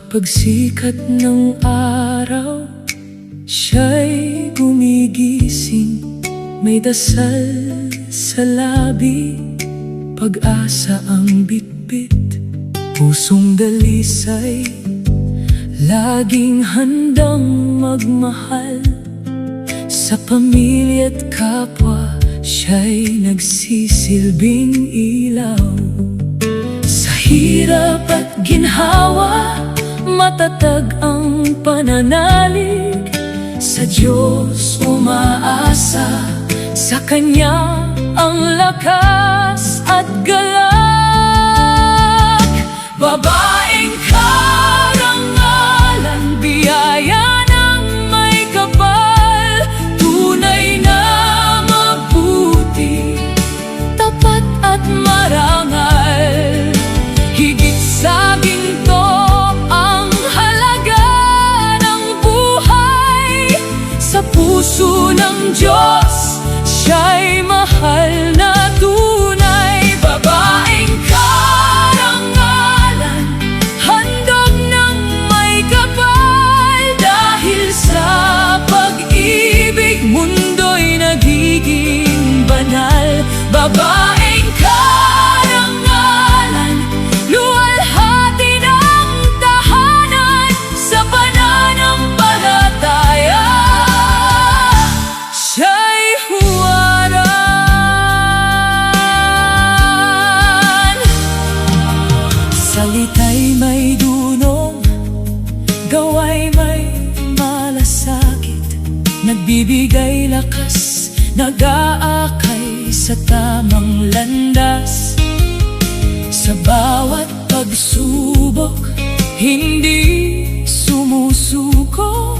Pagsikat ng araw, siya'y gumigising. May dasal sa labi, pag-asa ang bitbit. Pusong dalisay, laging handang magmahal. Sa pamilya't kapwa, siya'y nagsisilbing ilaw. Sa hirap at ginhawa, matatag ang pananalig. Sa Diyos umaasa, sa Kanya ang lakas at galak. Babaeng karangalan, biyaya ng may kapal. Tunay na mabuti, tapat at marangal. Higit sa ginto ang halaga ng buhay. Sa puso ng Diyos, siya'y mahal na tunay. Babaeng karangalan, handog ng may kapal. Dahil sa pag-ibig, mundo'y nagiging banal. Babaeng karangalan, luwalhati ng tahanan sa pananampalataya. Siya'y huwaran. Salita'y may dunong, gawa'y may malasakit. Nagbibigay lakas, nag-aakay sa tamang landas. Sa bawat pagsubok, hindi sumusuko.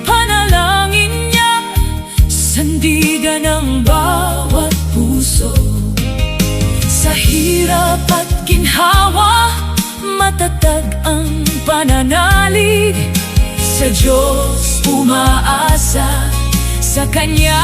Panalangin niya, sandigan ng bawat puso. Sa hirap at ginhawa, matatag ang pananalig. Sa Diyos umaasa, sa Kanya